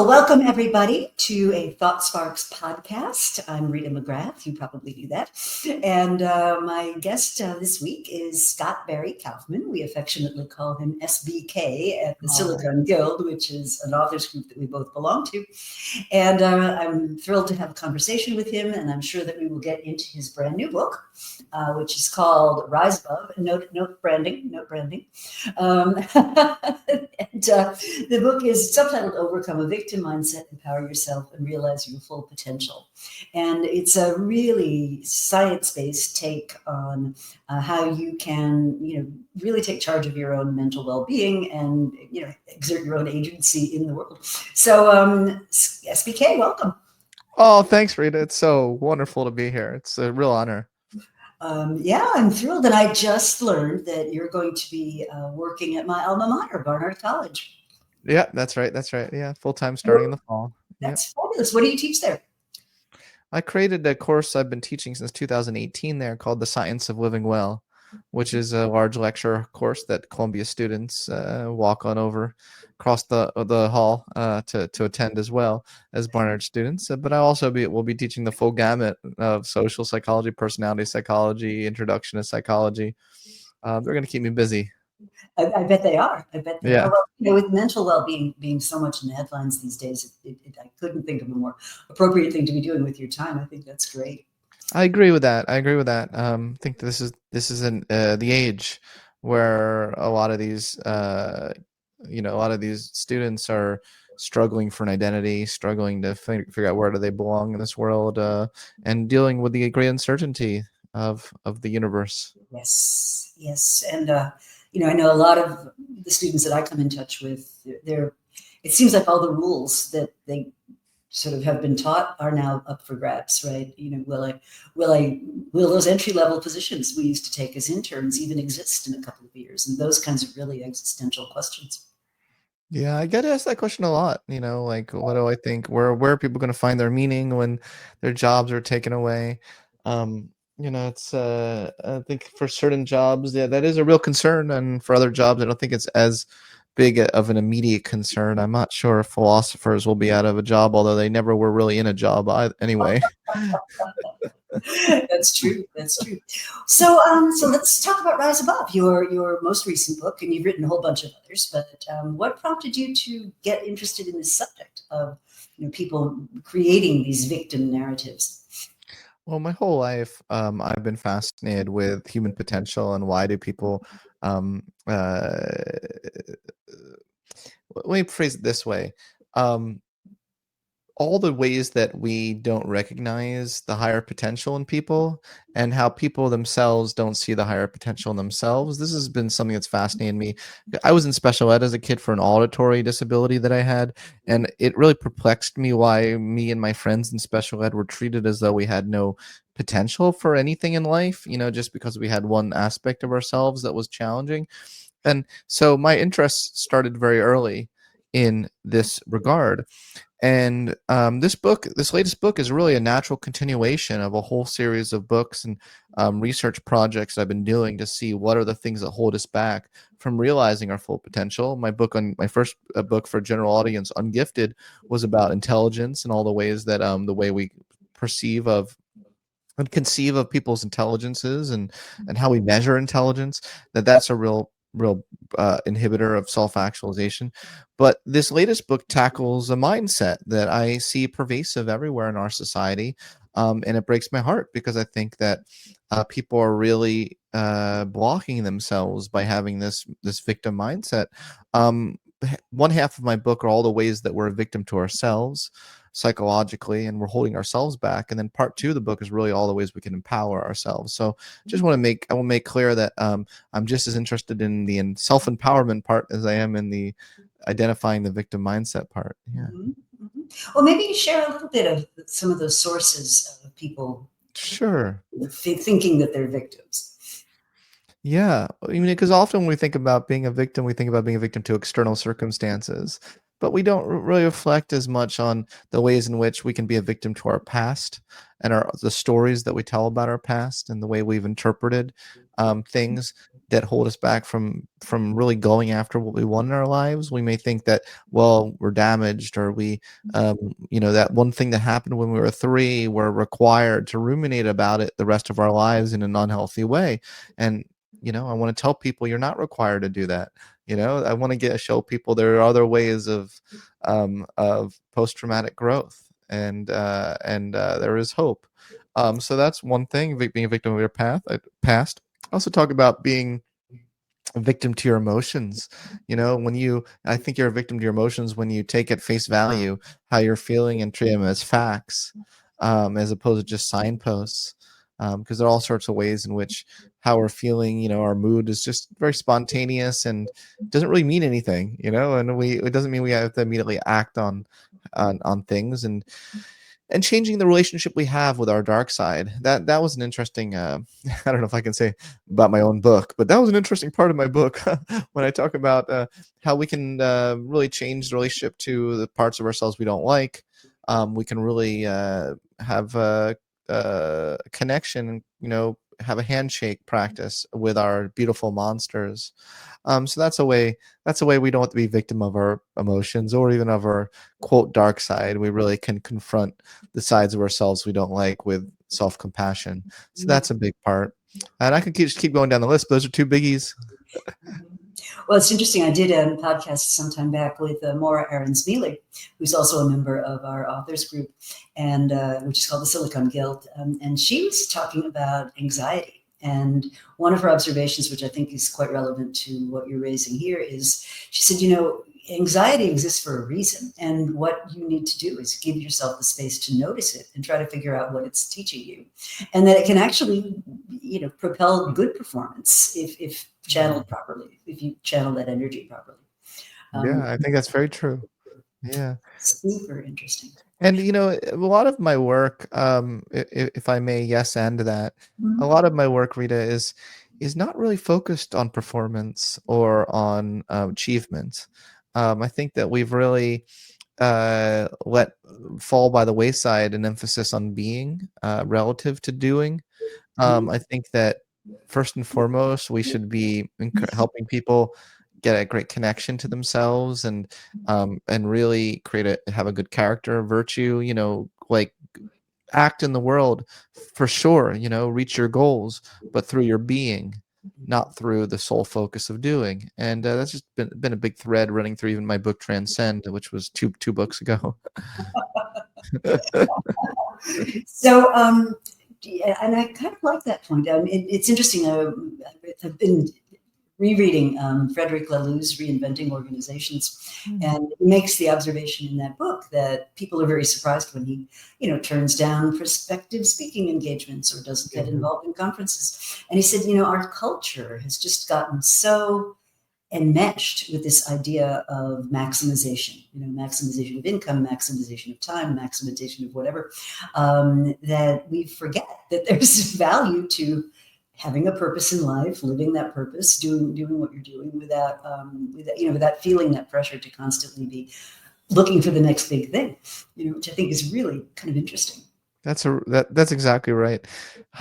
Well, welcome everybody to a Thought Sparks podcast. I'm Rita McGrath. You probably knew that. And my guest this week is Scott Barry Kaufman. We affectionately call him SBK at the Silicon Guild, which is an authors group that we both belong to. And I'm thrilled to have a conversation with him, and I'm sure that we will get into his brand new book, which is called Rise Above. Note branding. And the book is subtitled Overcome a Victim Mindset, Empower Yourself, and Realize Your Full Potential. And it's a really science-based take on how you can, really take charge of your own mental well-being and, exert your own agency in the world. So, SBK, welcome. Oh, thanks, Rita. It's so wonderful to be here. It's a real honor. Yeah, I'm thrilled. And I just learned that you're going to be working at my alma mater, Barnard College. Yeah, that's right. Yeah, full-time starting in the fall. That's fabulous. What do you teach there? I created a course I've been teaching since 2018 there called The Science of Living Well, which is a large lecture course that Columbia students walk on over across the hall to attend as well as Barnard students. But I also will be teaching the full gamut of social psychology, personality psychology, introduction to psychology. They're going to keep me busy. I bet they are. Are. Yeah. Well, with mental well-being being so much in the headlines these days, I couldn't think of a more appropriate thing to be doing with your time. I think that's great. I agree with that. I think this is the age where a lot of these students are struggling for an identity, struggling to figure out where do they belong in this world, and dealing with the great uncertainty of the universe. Yes, and I know a lot of the students that I come in touch with. It seems like all the rules that they sort of have been taught are now up for grabs, right? Will those entry-level positions we used to take as interns even exist in a couple of years? And those kinds of really existential questions. Yeah, I get asked that question a lot. What do I think? Where are people going to find their meaning when their jobs are taken away? It's I think for certain jobs, yeah, that is a real concern, and for other jobs, I don't think it's as big of an immediate concern. I'm not sure if philosophers will be out of a job, although they never were really in a job anyway. That's true. So let's talk about Rise Above, your most recent book, and you've written a whole bunch of others. But what prompted you to get interested in this subject of people creating these victim narratives? Well, my whole life, I've been fascinated with human potential and why do people. Let me phrase it this way. All the ways that we don't recognize the higher potential in people and how people themselves don't see the higher potential in themselves. This has been something that's fascinated me. I was in special ed as a kid for an auditory disability that I had, and it really perplexed me why me and my friends in special ed were treated as though we had no potential for anything in life, just because we had one aspect of ourselves that was challenging. And so my interest started very early in this regard. And this latest book is really a natural continuation of a whole series of books and research projects I've been doing to see what are the things that hold us back from realizing our full potential. My first book for general audience, Ungifted, was about intelligence and all the ways that the way we perceive of and conceive of people's intelligences and how we measure intelligence. That's a real inhibitor of self-actualization. But this latest book tackles a mindset that I see pervasive everywhere in our society, and it breaks my heart because I think that people are really blocking themselves by having this victim mindset. One half of my book are all the ways that we're a victim to ourselves psychologically and we're holding ourselves back, and then part 2 of the book is really all the ways we can empower ourselves. So I will make clear that I'm just as interested in the self-empowerment part as I am in the identifying the victim mindset part. Yeah. Well, maybe you share a little bit of some of those sources of people thinking that they're victims. Yeah, because often when we think about being a victim, we think about being a victim to external circumstances, but we don't really reflect as much on the ways in which we can be a victim to our past and the stories that we tell about our past and the way we've interpreted things that hold us back from really going after what we want in our lives. We may think that, well, we're damaged, or that one thing that happened when we were 3, we're required to ruminate about it the rest of our lives in an unhealthy way. And I want to tell people you're not required to do that. I want to show people there are other ways of post-traumatic growth, and there is hope. So that's one thing, being a victim of your past. I also talk about being a victim to your emotions. I think you're a victim to your emotions when you take at face value how you're feeling and treat them as facts, as opposed to just signposts. Because there are all sorts of ways in which how we're feeling, our mood is just very spontaneous and doesn't really mean anything, and it doesn't mean we have to immediately act on things. And changing the relationship we have with our dark side. That was an interesting I don't know if I can say about my own book, but that was an interesting part of my book when I talk about how we can really change the relationship to the parts of ourselves we don't like. We can really have a connection, have a handshake practice with our beautiful monsters. So that's a way we don't have to be victim of our emotions or even of our quote dark side. We really can confront the sides of ourselves we don't like with self-compassion. So that's a big part. And I could just keep going down the list, but those are 2 biggies. Well, it's interesting. I did a podcast some time back with Maura Aarons-Mealy, who's also a member of our authors group, and which is called the Silicon Guild. And she was talking about anxiety. And one of her observations, which I think is quite relevant to what you're raising here, is she said, anxiety exists for a reason. And what you need to do is give yourself the space to notice it and try to figure out what it's teaching you. And that it can actually, propel good performance if channeled properly, if you channel that energy properly. Yeah, I think that's very true. Yeah. Super interesting. And a lot of my work, if I may, yes, and that, a lot of my work, Rita, is not really focused on performance or on achievement. I think that we've really let fall by the wayside an emphasis on being relative to doing. I think that first and foremost, we should be helping people get a great connection to themselves, and really have a good character, virtue, like act in the world for sure, reach your goals, but through your being, not through the sole focus of doing. And that's just been a big thread running through even my book Transcend, which was two books ago. So, yeah, and I kind of like that point. It's interesting. I've been rereading Frederick Laloux's Reinventing Organizations, and he makes the observation in that book that people are very surprised when he, turns down prospective speaking engagements or doesn't get involved in conferences. And he said, our culture has just gotten so enmeshed with this idea of maximization, maximization of income, maximization of time, maximization of whatever, that we forget that there's value to having a purpose in life, living that purpose, doing what you're doing without feeling that pressure to constantly be looking for the next big thing, which I think is really kind of interesting. That's exactly right.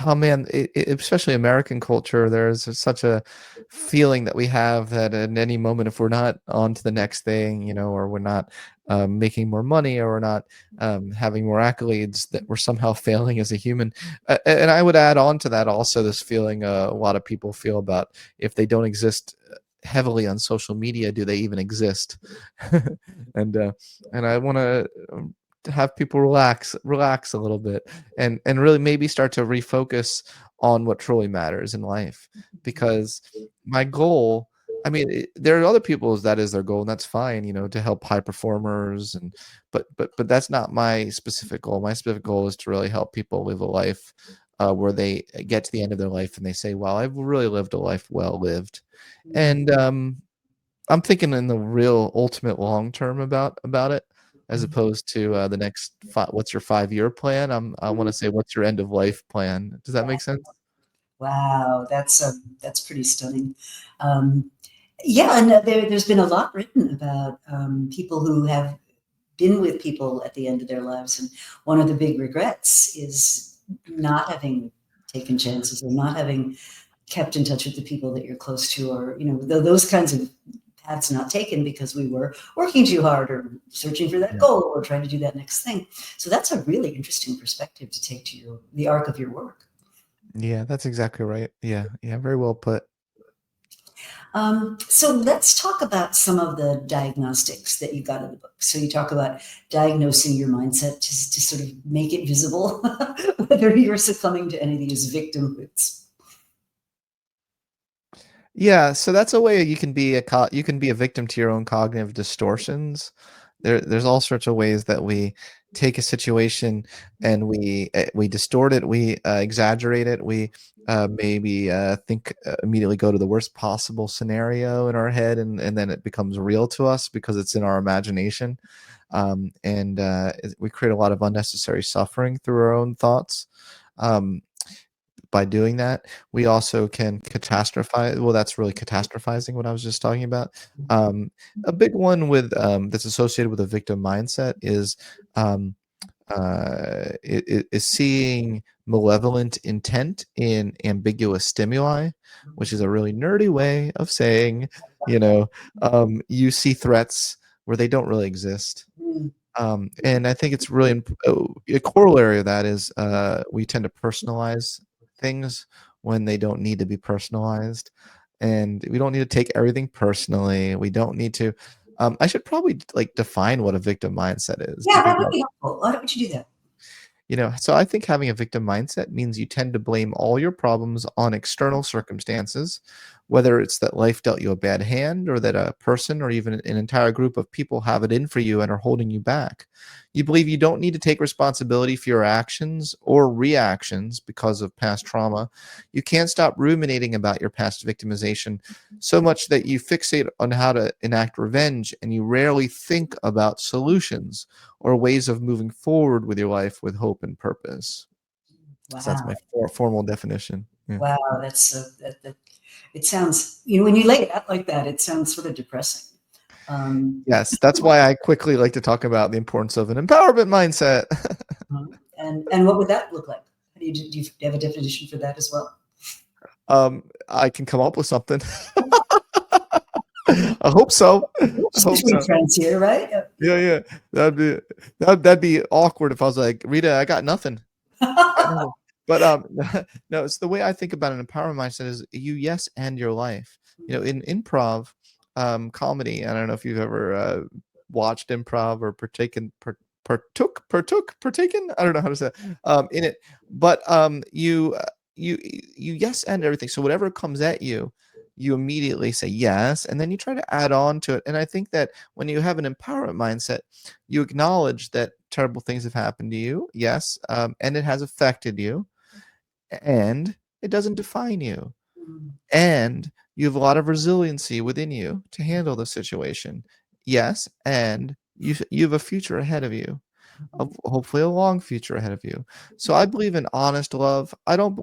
Oh man, especially American culture, there's such a feeling that we have that at any moment, if we're not on to the next thing, or we're not making more money, or we're not having more accolades, that we're somehow failing as a human. And I would add on to that also this feeling a lot of people feel about if they don't exist heavily on social media, do they even exist? and I want to have people relax a little bit, and really maybe start to refocus on what truly matters in life. Because my goal, I mean, there are other people's that is their goal, and that's fine, to help high performers, but that's not my specific goal. My specific goal is to really help people live a life where they get to the end of their life and they say, "Wow, I've really lived a life well lived." And I'm thinking in the real ultimate long term about it, as opposed to the next what's your 5-year plan. I want to say, what's your end of life plan? Does that make sense? Wow, that's pretty stunning. Yeah, and there's been a lot written about people who have been with people at the end of their lives, and one of the big regrets is not having taken chances or not having kept in touch with the people that you're close to, or, those kinds of paths not taken because we were working too hard or searching for that Yeah. goal or trying to do that next thing. So that's a really interesting perspective to take to the arc of your work. Yeah, that's exactly right. Yeah, yeah, very well put. So let's talk about some of the diagnostics that you got in the book. So you talk about diagnosing your mindset to sort of make it visible, whether you're succumbing to any of these victimhoods. Yeah, so that's a way you can be you can be a victim to your own cognitive distortions. There's all sorts of ways that we take a situation and we distort it, we exaggerate it, we maybe think immediately go to the worst possible scenario in our head, and then it becomes real to us because it's in our imagination, and we create a lot of unnecessary suffering through our own thoughts. Um, by doing that, we also can catastrophize. Well, that's really catastrophizing what I was just talking about. Um, a big one with that's associated with a victim mindset is um, is seeing malevolent intent in ambiguous stimuli, which is a really nerdy way of saying, you know, you see threats where they don't really exist. Mm. And I think it's really a corollary of that is we tend to personalize things when they don't need to be personalized, and we don't need to take everything personally. We don't need to. I should probably like define what a victim mindset is Yeah, because that would be helpful. Why don't you do that? so I think having a victim mindset means you tend to blame all your problems on external circumstances, whether it's that life dealt you a bad hand or that a person or even an entire group of people have it in for you and are holding you back. You believe you don't need to take responsibility for your actions or reactions because of past trauma. You can't stop ruminating about your past victimization so much that you fixate on how to enact revenge and you rarely think about solutions or ways of moving forward with your life with hope and purpose. So that's Wow. my formal definition. Yeah. Wow. It sounds, when you lay it out like that, it sounds sort of depressing. Um, Yes, that's why I quickly like to talk about the importance of an empowerment mindset. and what would that look like? Do you have a definition for that as well? I can come up with something. I hope so. I It's hope between so. friends here, right? Yeah, yeah. That'd be that'd be awkward if I was like, Rita, I got nothing. Got nothing. But no, it's the way I think about an empowerment mindset is you yes and your life. In improv, comedy. I don't know if you've ever watched improv or partaken. I don't know how to say it, in it, but you yes and everything. So whatever comes at you, you immediately say yes, and then you try to add on to it. And I think that when you have an empowerment mindset, you acknowledge that terrible things have happened to you, yes, and it has affected you, and it doesn't define you, Mm, and you have a lot of resiliency within you to handle the situation, yes, and you have a future ahead of you, hopefully a long future ahead of you. So I believe in honest love. I don't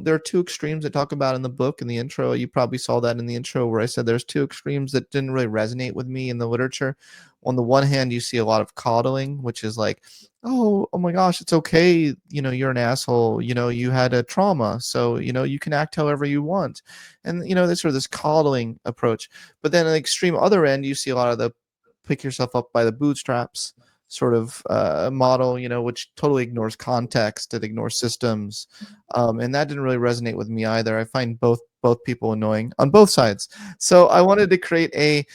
there are two extremes I talk about in the book in the intro. You probably saw that in the intro where I said there's two extremes that didn't really resonate with me in the literature. On the one hand, you see a lot of coddling, which is like, oh my gosh, it's okay, you're an asshole, you had a trauma, so you can act however you want. And this sort of this coddling approach. But then on the extreme other end, you see a lot of the pick yourself up by the bootstraps sort of model, which totally ignores context, it ignores systems, and that didn't really resonate with me either. I find both people annoying on both sides. So I wanted to create a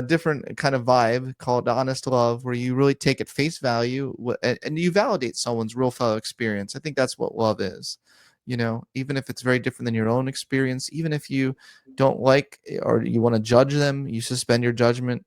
different kind of vibe called honest love, where you really take at face value and you validate someone's real fellow experience. I think that's what love is. Even if it's very different than your own experience, even if you don't like or you want to judge them, you suspend your judgment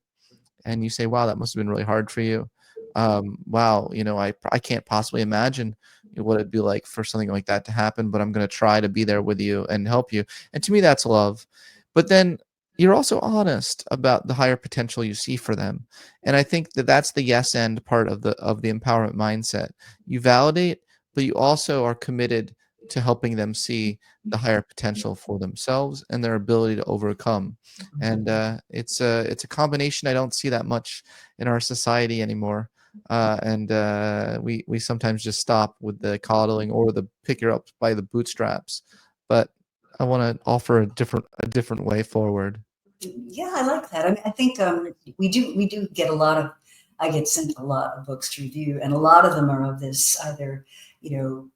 and you say, wow, that must have been really hard for you. Wow, I can't possibly imagine what it'd be like for something like that to happen, but I'm going to try to be there with you and help you. And to me, that's love. But then you're also honest about the higher potential you see for them. And I think that that's the yes end part of the empowerment mindset. You validate, but you also are committed to helping them see the higher potential for themselves and their ability to overcome. And it's a combination I don't see that much in our society anymore. And we sometimes just stop with the coddling or the pick her up by the bootstraps. But I want to offer a different way forward. Yeah, I like that. I mean, I think we do get a lot of. I get sent a lot of books to review, and a lot of them are of this either, you know,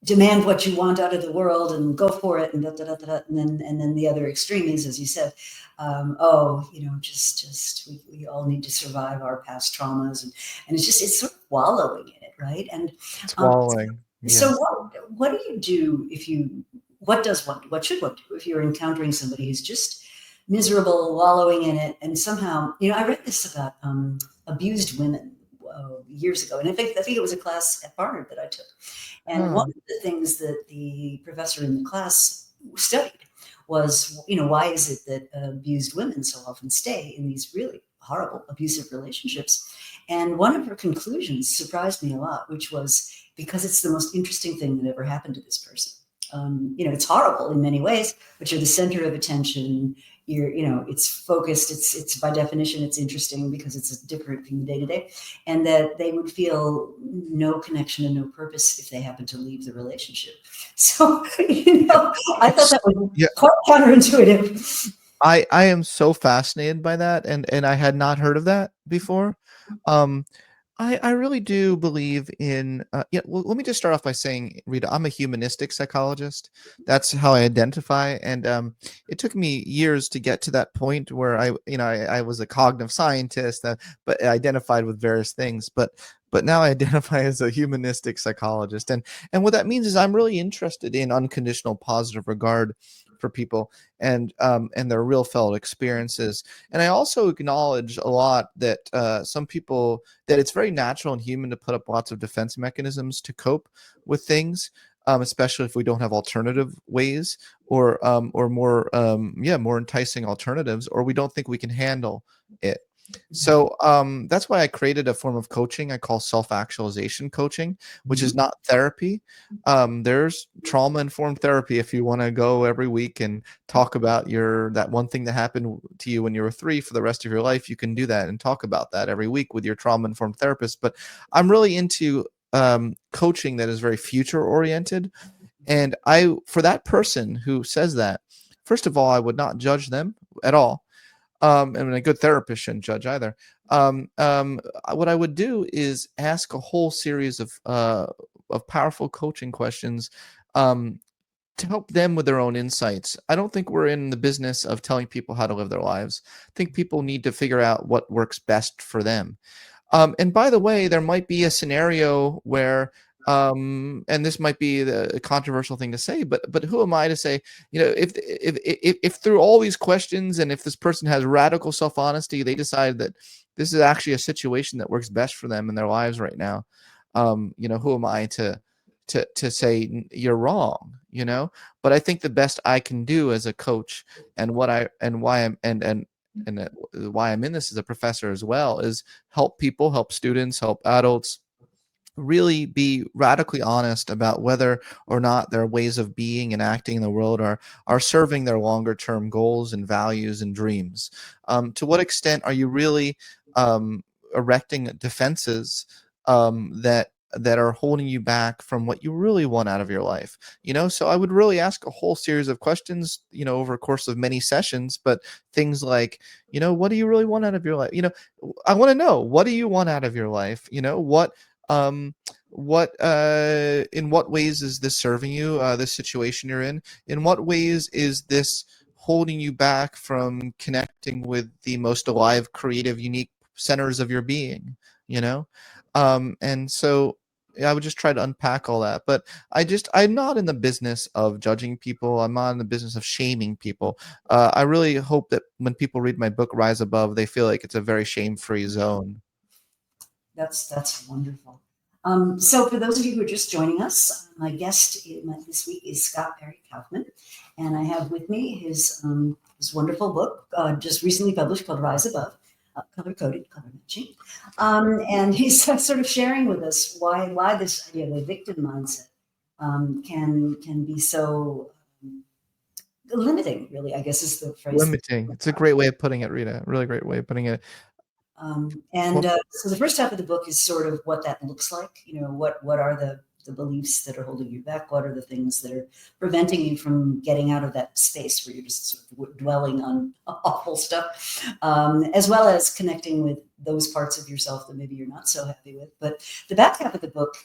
demand what you want out of the world and go for it, and da, da, da, da, da, and then the other extreme is, as you said, oh, just we all need to survive our past traumas, and it's sort of wallowing in it, right? And It's um, wallowing. so Yes. what do you do if you what does one what should one do if you're encountering somebody who's just miserable, wallowing in it, and somehow, I read this about abused women years ago, and I think it was a class at Barnard that I took, and one Huh. of the things that the professor in the class studied was, why is it that abused women so often stay in these really horrible abusive relationships? And one of her conclusions surprised me a lot, which was because it's the most interesting thing that ever happened to this person. It's horrible in many ways, but you're the center of attention. It's focused. It's by definition, it's interesting because it's different from the day to day, and that they would feel no connection and no purpose if they happen to leave the relationship. So, Yeah. I thought that was Yeah. quite counterintuitive. I am so fascinated by that, and I had not heard of that before. Um, I really do believe in yeah. Well, let me just start off by saying, Rita, I'm a humanistic psychologist. That's how I identify, and it took me years to get to that point where I was a cognitive scientist, but I identified with various things. But now I identify as a humanistic psychologist, and what that means is I'm really interested in unconditional positive regard for people and their real felt experiences. And I also acknowledge a lot that some people that it's very natural and human to put up lots of defense mechanisms to cope with things. Especially if we don't have alternative ways or more more enticing alternatives, or we don't think we can handle it. So that's why I created a form of coaching I call self-actualization coaching, which is Mhm. not therapy. There's trauma-informed therapy if you want to go every week and talk about that one thing that happened to you when you were 3 for the rest of your life. You can do that and talk about that every week with your trauma-informed therapist. But I'm really into coaching that is very future-oriented. And for that person who says that, first of all, I would not judge them at all. And a good therapist shouldn't judge either. What I would do is ask a whole series of powerful coaching questions um, to help them with their own insights. I don't think we're in the business of telling people how to live their lives. I think people need to figure out what works best for them. And by the way, there might be a scenario where, and this might be a controversial thing to say, but who am I to say, if through all these questions and if this person has radical self honesty, they decide that this is actually a situation that works best for them in their lives right now, who am I to say you're wrong, But I think the best I can do as a coach and what I and why I'm and why I'm in this as a professor as well is help people, help students, help adults really be radically honest about whether or not their ways of being and acting in the world are serving their longer term goals and values and dreams. To what extent are you really erecting defenses that are holding you back from what you really want out of your life? So I would really ask a whole series of questions, over a course of many sessions, but things like, what do you really want out of your life? I want to know, what do you want out of your life? Um in what ways is this serving you, this situation you're in what ways is this holding you back from connecting with the most alive, creative, unique centers of your being, you know and so I would just try to unpack all that. But I'm not in the business of judging people. I'm not in the business of shaming people. I really hope that when people read my book Rise Above, they feel like it's a very shame-free zone. That's wonderful. So, for those of you who are just joining us, my guest this week is Scott Barry Kaufman, and I have with me his wonderful book, just recently published, called Rise Above, color coded, color matching, and he's sort of sharing with us why this idea of a victim mindset can be so limiting. Really, I guess is the phrase. Limiting. It's a great way of putting it, Rita. Really great way of putting it. And Well, so the first half of the book is sort of what that looks like. What are the the beliefs that are holding you back? What are the things that are preventing you from getting out of that space where you're just sort of dwelling on awful stuff, as well as connecting with those parts of yourself that maybe you're not so happy with. But the back half of the book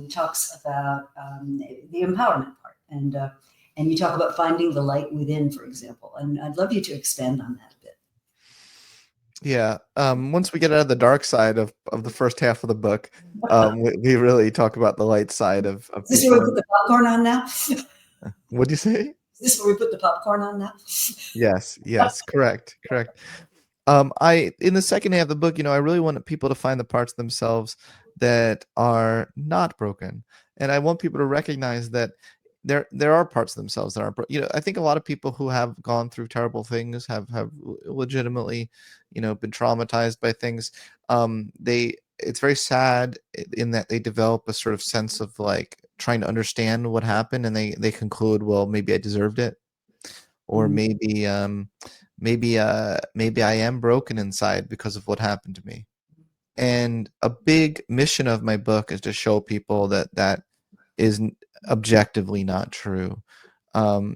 talks about the empowerment part, and you talk about finding the light within, for example. And I'd love you to expand on that a bit. Yeah. Once we get out of the dark side of the first half of the book, we really talk about the light side of Is this where we people. put the popcorn on now? What'd you say? Is this where we put the popcorn on now? Yes, correct. In the second half of the book, I really want people to find the parts of themselves that are not broken, and I want people to recognize that there are parts of themselves that aren't broken. I think a lot of people who have gone through terrible things have legitimately, been traumatized by things. It's very sad in that they develop a sort of sense of like trying to understand what happened, and they conclude, well, maybe I deserved it, or Mhm. maybe I am broken inside because of what happened to me. And a big mission of my book is to show people that that is objectively not true.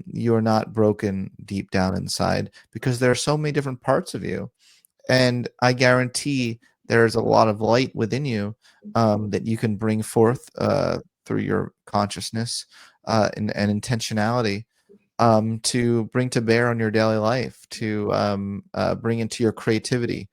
You're not broken deep down inside because there are so many different parts of you, and I guarantee there's a lot of light within you that you can bring forth through your consciousness and intentionality, to bring to bear on your daily life, to bring into your creativity.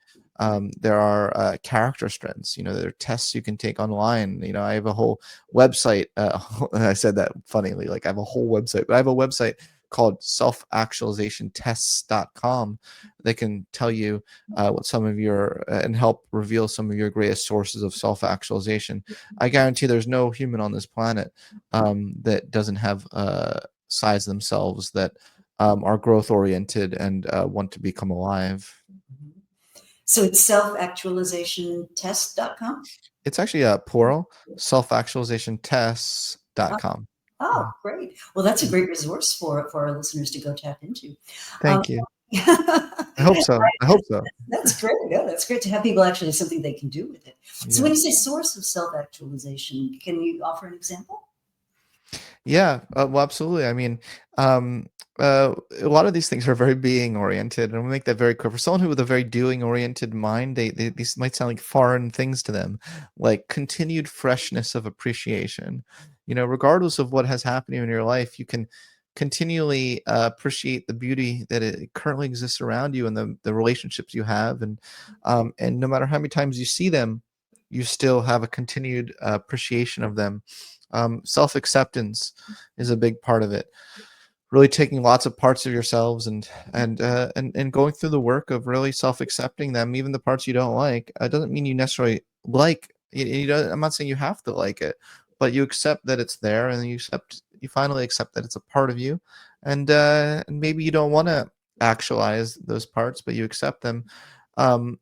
There are character strengths. There are tests you can take online. I have a whole website. I said that funnily, like I have a whole website, but I have a website called Self-Actualization that can tell you what some of your and help reveal some of your greatest sources of self-actualization. I guarantee there's no human on this planet that doesn't have sides themselves that are growth oriented and want to become alive. So it's selfactualizationtest.com. It's actually a plural, self-actualizationtests.com. Oh, Yeah. great. Well, that's a great resource for our listeners to go tap into. Um, Thank you. I hope so. I hope so. That's great. Yeah, that's great to have people actually something they can do with it. So when Yeah. you say source of self-actualization, can you offer an example? Yeah, well, absolutely. I mean, a lot of these things are very being oriented, and we make that very clear. For someone who with a very doing oriented mind, these might sound like foreign things to them, like continued freshness of appreciation. Regardless of what has happened in your life, you can continually appreciate the beauty that it currently exists around you and the relationships you have, and no matter how many times you see them, you still have a continued appreciation of them. Self-acceptance is a big part of it. Really taking lots of parts of yourselves and going through the work of really self-accepting them, even the parts you don't like. It doesn't mean you necessarily like. I'm not saying you have to like it, but you accept that it's there, and you finally accept that it's a part of you, and maybe you don't want to actualize those parts, but you accept them. Um,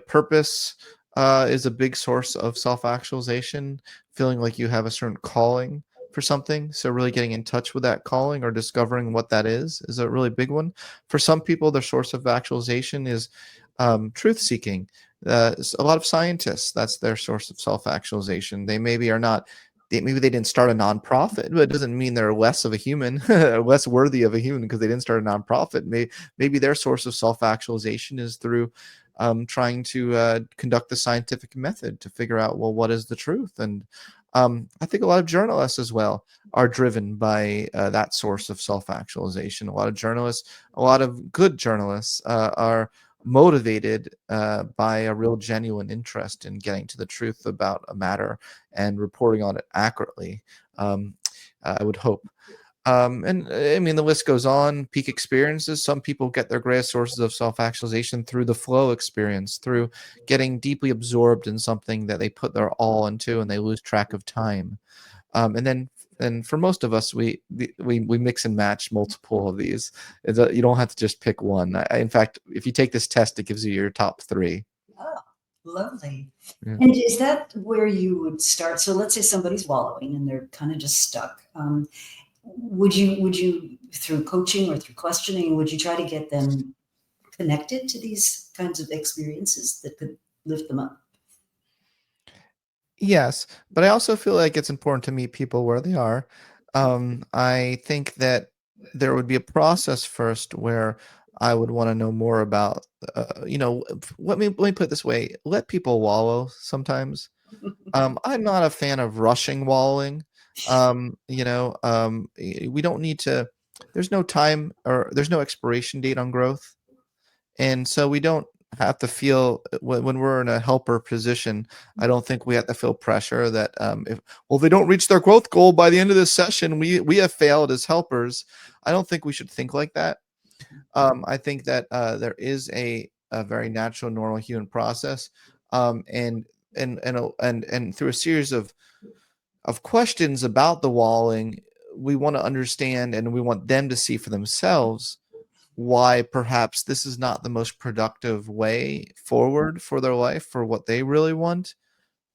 Purpose is a big source of self-actualization, feeling like you have a certain calling for something. So really getting in touch with that calling or discovering what that is a really big one. For some people, their source of actualization is truth seeking. A lot of scientists, that's their source of self-actualization. They maybe are not. Maybe they didn't start a nonprofit, but it doesn't mean they're less of a human, less worthy of a human because they didn't start a nonprofit. Maybe their source of self-actualization is through trying to conduct the scientific method to figure out, well, what is the truth? And I think a lot of journalists as well are driven by that source of self-actualization. A lot of good journalists are motivated by a real genuine interest in getting to the truth about a matter and reporting on it accurately. I would hope. And I mean, the list goes on. Peak experiences. Some people get their greatest sources of self-actualization through the flow experience, through getting deeply absorbed in something that they put their all into and they lose track of time. And for most of us, we mix and match multiple of these. You don't have to just pick one. In fact, if you take this test, it gives you your top three. Oh, lovely. Yeah. And is that where you would start? So let's say somebody's wallowing and they're kind of just stuck. Would you through coaching or through questioning, would you try to get them connected to these kinds of experiences that could lift them up? Yes, but I also feel like it's important to meet people where they are. I think that there would be a process first where I would want to know more about, let me put it this way: let people wallow sometimes. I'm not a fan of rushing wallowing. We don't need to. There's no time or there's no expiration date on growth. And so we don't have to feel when we're in a helper position. I don't think we have to feel pressure that if they don't reach their growth goal by the end of this session, we have failed as helpers. I don't think we should think like that. I think that there is a very natural, normal human process, and through a series of questions about the walling, we want to understand and we want them to see for themselves why perhaps this is not the most productive way forward for their life for what they really want,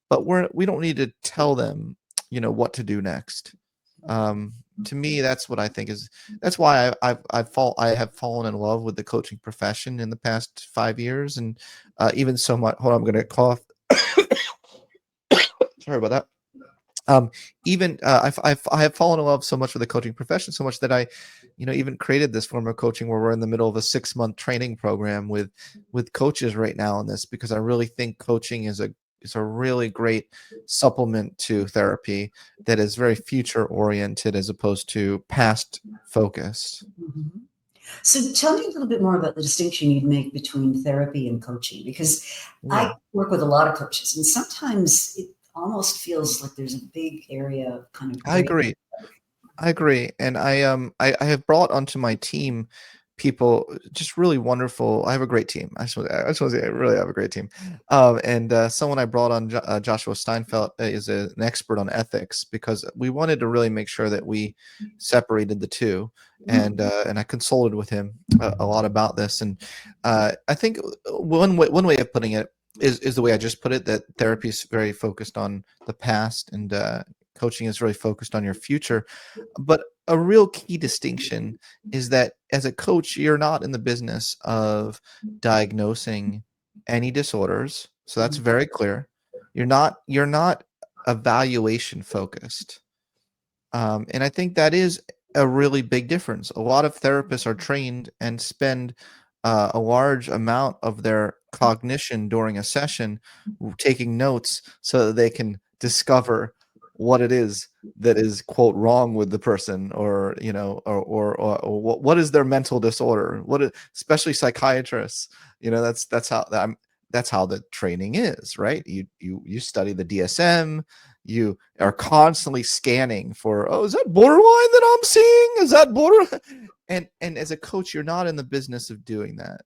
but we don't need to tell them what to do next. To me, that's what I think is that's why I have fallen in love with the coaching profession in the past 5 years. And even so much, hold on, I'm gonna cough. Sorry about that. Even I have fallen in love so much with the coaching profession, so much that I even created this form of coaching where we're in the middle of a 6-month training program with coaches right now on this, because I really think coaching is a really great supplement to therapy that is very future oriented as opposed to past focused. Mhm. So tell me a little bit more about the distinction you'd make between therapy and coaching, because Yeah, I work with a lot of coaches, and sometimes it almost feels like there's a big area of kind of I gray. agree. I agree, and I have brought onto my team people just really wonderful. I have a great team. I just want to say I really have a great team. And someone I brought on, Joshua Steinfeld, is an expert on ethics, because we wanted to really make sure that we separated the two. And I consulted with him a lot about this. And I think one way of putting it is the way I just put it, that therapy is very focused on the past, and coaching is really focused on your future. But a real key distinction is that as a coach, you're not in the business of diagnosing any disorders. So that's Mhm. very clear. You're not evaluation focused. And I think that is a really big difference. A lot of therapists are trained and spend a large amount of their cognition during a session taking notes so that they can discover what it is that is quote wrong with the person, or or what is their mental disorder, especially psychiatrists. That's how the training is, right? You study the DSM. You are constantly scanning for, oh, is that borderline that I'm seeing? Is that border? And as a coach, you're not in the business of doing that.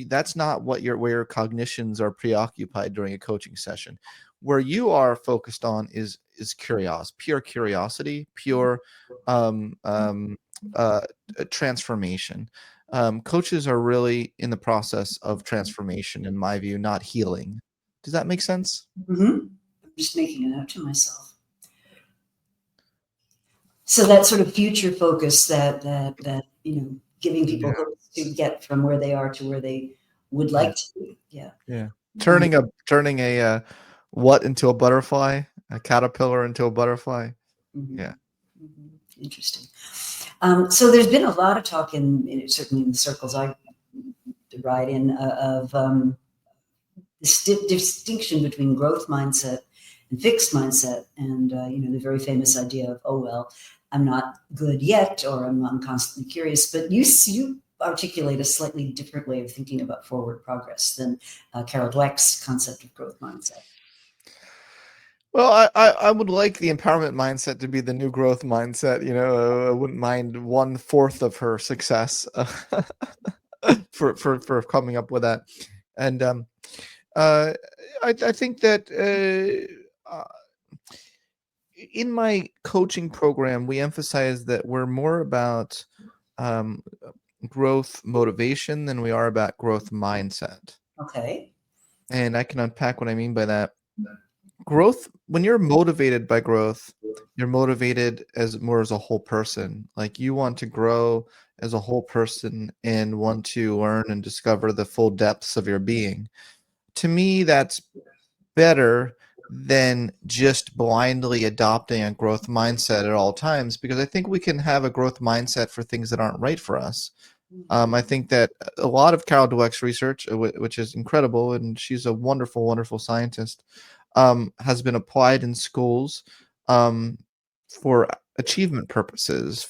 That's not where your cognitions are preoccupied during a coaching session. Where you are focused on is curiosity, pure curiosity, pure um, um, uh, transformation. Coaches are really in the process of transformation, in my view, not healing. Does that make sense? Mhm. I'm just making a note to myself. So that sort of future focus, that giving people Yeah, hope to get from where they are to where they would yeah, like to be. Yeah. yeah. Um, Turning a what into a butterfly, a caterpillar into a butterfly. mhm, Yeah, mhm. Interesting. So there's been a lot of talk certainly in the circles I ride in, of the distinction between growth mindset and fixed mindset, and the very famous idea of, oh well, I'm not good yet, or I'm constantly curious. But you articulate a slightly different way of thinking about forward progress than Carol Dweck's concept of growth mindset. well, I would like the empowerment mindset to be the new growth mindset. I wouldn't mind 1/4 of her success for coming up with that. And uh, I think that in my coaching program, we emphasize that we're more about um, growth motivation than we are about growth mindset. Okay. And I can unpack what I mean by that. Growth, when you're motivated by growth, you're motivated as more as a whole person. Like, you want to grow as a whole person and want to learn and discover the full depths of your being. To me, that's better than just blindly adopting a growth mindset at all times, because I think we can have a growth mindset for things that aren't right for us. I think that a lot of Carol Dweck's research, which is incredible, and she's a wonderful, wonderful scientist, has been applied in schools um, for achievement purposes.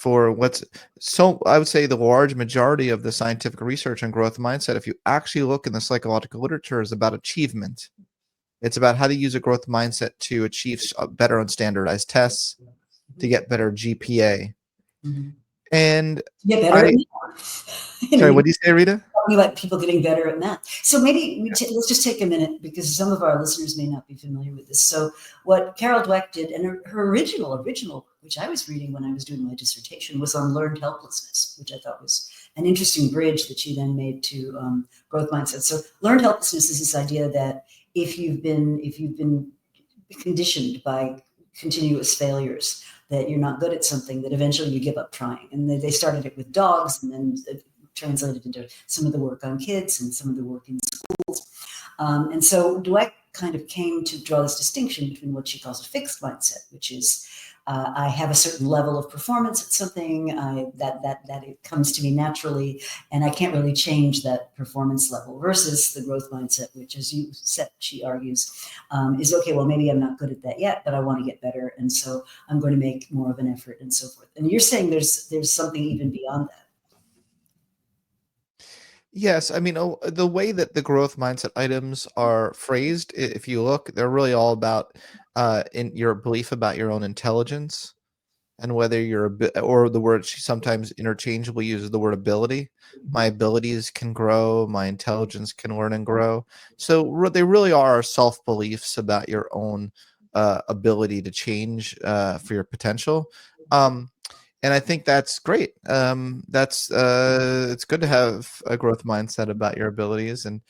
So I would say the large majority of the scientific research on growth mindset, if you actually look in the psychological literature, is about achievement. It's about how to use a growth mindset to achieve better on standardized tests, to get better GPA. Mm-hmm. And Get better at I, math. sorry, what do you say, Rita? Talking about people getting better at math. So maybe let's just take a minute, because some of our listeners may not be familiar with this. So what Carol Dweck did, and her original, which I was reading when I was doing my dissertation, was on learned helplessness, which I thought was an interesting bridge that she then made to growth mindset. So learned helplessness is this idea that if you've been conditioned by continuous failures, that you're not good at something, that eventually you give up trying. And they started it with dogs, and then translated into some of the work on kids and some of the work in schools. And so Dweck kind of came to draw this distinction between what she calls a fixed mindset, which is I have a certain level of performance at something that it comes to me naturally, and I can't really change that performance level, versus the growth mindset, which, as you said, she argues, is okay, well, maybe I'm not good at that yet, but I want to get better, and so I'm going to make more of an effort, and so forth. And you're saying there's something even beyond that. Yes, I mean, the way that the growth mindset items are phrased, if you look, they're really all about in your belief about your own intelligence, and whether you're or the word she sometimes interchangeably uses the word ability. My abilities can grow, my intelligence can learn and grow. So they really are self beliefs about your own ability to change for your potential. And I think that's great. That's it's good to have a growth mindset about your abilities, and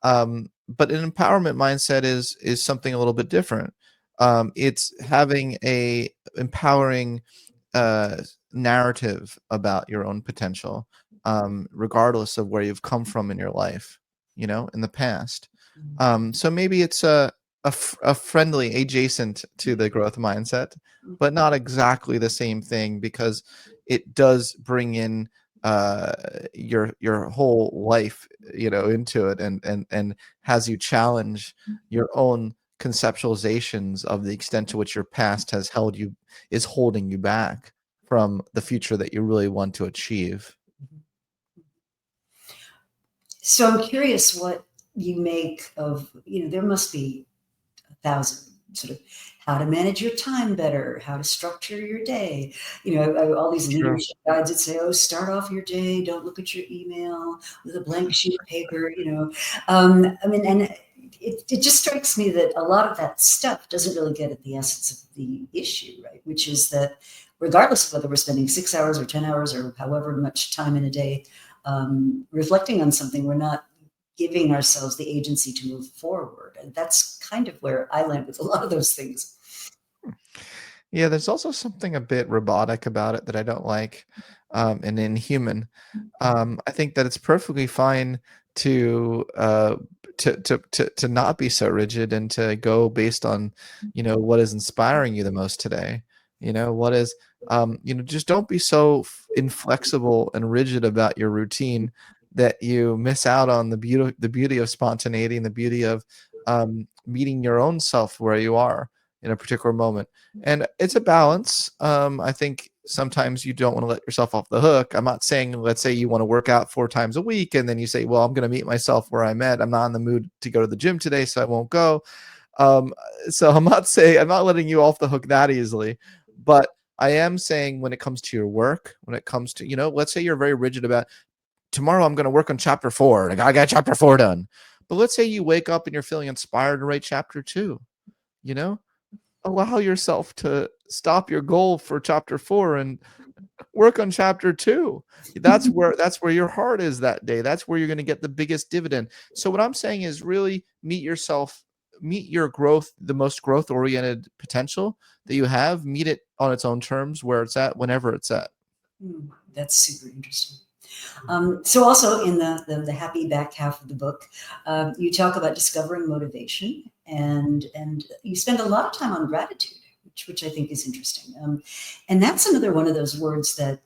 but an empowerment mindset is something a little bit different. It's having a empowering narrative about your own potential, regardless of where you've come from in your life, in the past. So maybe it's a friendly adjacent to the growth mindset, but not exactly the same thing, because it does bring in your whole life, into it, and has you challenge your own conceptualizations of the extent to which your past is holding you back from the future that you really want to achieve. So I'm curious what you make of, there must be 1,000 sort of how to manage your time better, how to structure your day. All these Sure. leadership guides that say, oh, start off your day, don't look at your email with a blank sheet of paper, I mean, and it just strikes me that a lot of that stuff doesn't really get at the essence of the issue, right? Which is that regardless of whether we're spending 6 hours or 10 hours or however much time in a day reflecting on something, we're not giving ourselves the agency to move forward. And that's kind of where I land with a lot of those things. Yeah, there's also something a bit robotic about it that I don't like, and inhuman. I think that it's perfectly fine to to not be so rigid, and to go based on, what is inspiring you the most today. What is, just don't be so inflexible and rigid about your routine that you miss out on the beauty of spontaneity, and the beauty of meeting your own self where you are in a particular moment. And it's a balance. I think sometimes you don't want to let yourself off the hook. I'm not saying, let's say you want to work out 4 times a week, and then you say, well, I'm going to meet myself where I'm at. I'm not in the mood to go to the gym today, so I won't go. Um, so I'm not letting you off the hook that easily. But I am saying, when it comes to your work, when it comes to, let's say you're very rigid about, tomorrow I'm going to work on chapter 4. I got chapter 4 done. But let's say you wake up and you're feeling inspired to write chapter 2, you know? Allow yourself to stop your goal for chapter 4 and work on chapter 2. That's where your heart is that day. That's where you're going to get the biggest dividend. So what I'm saying is, really meet your growth, the most growth oriented potential that you have, meet it on its own terms, where it's at, whenever it's at. That's super interesting. So also in the happy back half of the book, you talk about discovering motivation and you spend a lot of time on gratitude, which I think is interesting. And that's another one of those words that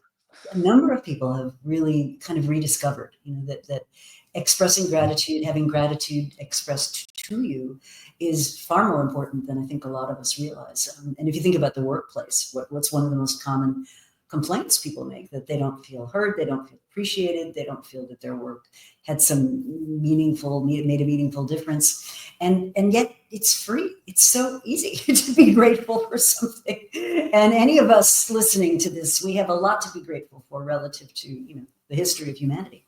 a number of people have really kind of rediscovered, that expressing gratitude, having gratitude expressed to you is far more important than I think a lot of us realize. And if you think about the workplace, what's one of the most common complaints people make? That they don't feel heard, they don't feel appreciated, they don't feel that their work had made a meaningful difference. And yet it's free. It's so easy to be grateful for something. And any of us listening to this, we have a lot to be grateful for relative to, the history of humanity.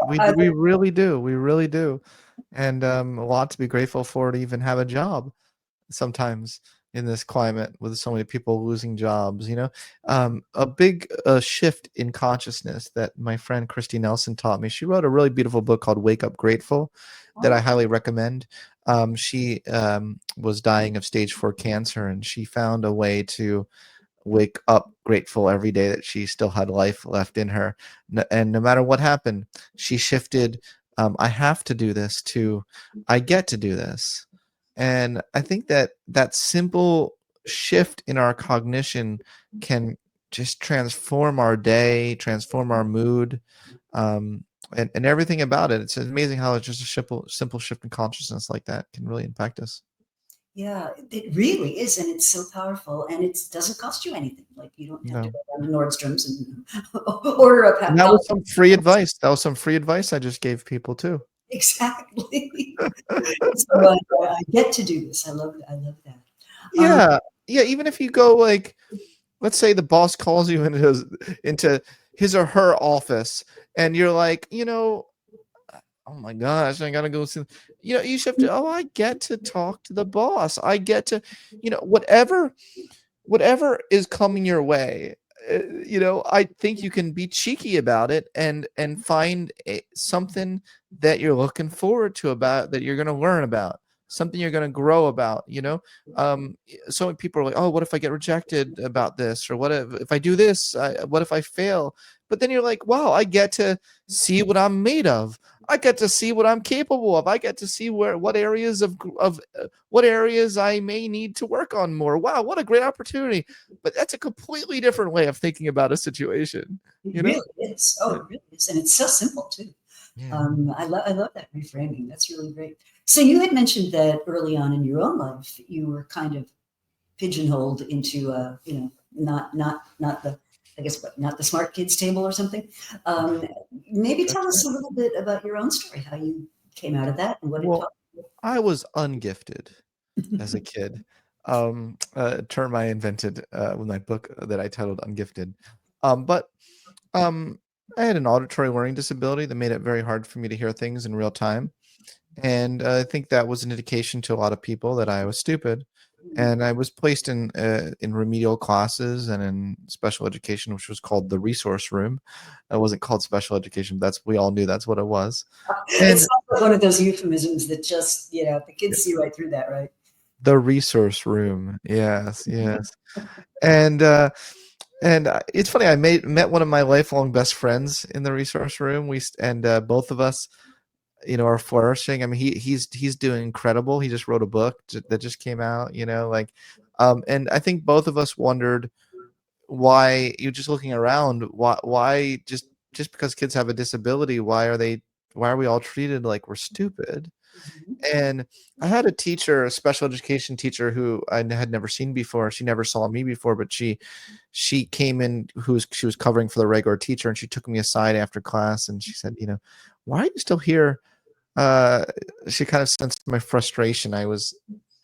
We really do. We really do. And a lot to be grateful for to even have a job sometimes in this climate with so many people losing jobs. A big shift in consciousness that my friend Christy Nelson taught me. She wrote a really beautiful book called Wake Up Grateful that I highly recommend. She was dying of stage 4 cancer, and she found a way to wake up grateful every day that she still had life left in her. And no matter what happened, she shifted, I have to do this, to I get to do this. And I think that simple shift in our cognition can just transform our day, transform our mood, and everything about it. It's amazing how it's just a simple shift in consciousness like that can really impact us. Yeah, it really is, and it's so powerful, and it doesn't cost you anything. Like, you don't have to No. go down to Nordstrom's and order a And that was some free advice. That was some free advice I just gave people too. Exactly. So I get to do this. I love that. Yeah. Yeah. Even if you go, like, let's say the boss calls you into his or her office, and you're like, oh my gosh, I gotta go see. You should have to. Oh, I get to talk to the boss. I get to, whatever is coming your way. I think you can be cheeky about it and find something that you're looking forward to, about that you're going to learn about, something you're going to grow about. So many people are like, oh, what if I get rejected about this, or what if I do this, what if I fail? But then you're like, wow, I get to see what I'm made of. I get to see what I'm capable of. I get to see what areas what areas I may need to work on more. Wow, what a great opportunity. But that's a completely different way of thinking about a situation, It you know? really is. Oh, it really is, and it's so simple too. Yeah. I love that reframing. That's really great. So you had mentioned that early on in your own life, you were kind of pigeonholed into, not the, I guess, not the smart kids table or something. Maybe That's tell us right. a little bit about your own story, how you came out of that and what it Well, taught I was ungifted as a you. kid. A term I invented with my book that I titled Ungifted. But I had an auditory learning disability that made it very hard for me to hear things in real time. And I think that was an indication to a lot of people that I was stupid. And I was placed in remedial classes and in special education, which was called the resource room. It wasn't called special education, but we all knew that's what it was. It And sounds like one of those euphemisms that just, the kids see right through that, right? the resource room, yes, yes. And it's funny. I met one of my lifelong best friends in the resource room. Both of us, are flourishing. I mean, he's doing incredible. He just wrote a book that just came out. And I think both of us wondered why. You're just looking around. Why just because kids have a disability? Why are we all treated like we're stupid? Mhm. And I had a teacher, a special education teacher, who I had never seen before. She never saw me before, but she came in. She was covering for the regular teacher, and she took me aside after class, and she said, why are you still here? Uh, she kind of sensed my frustration. I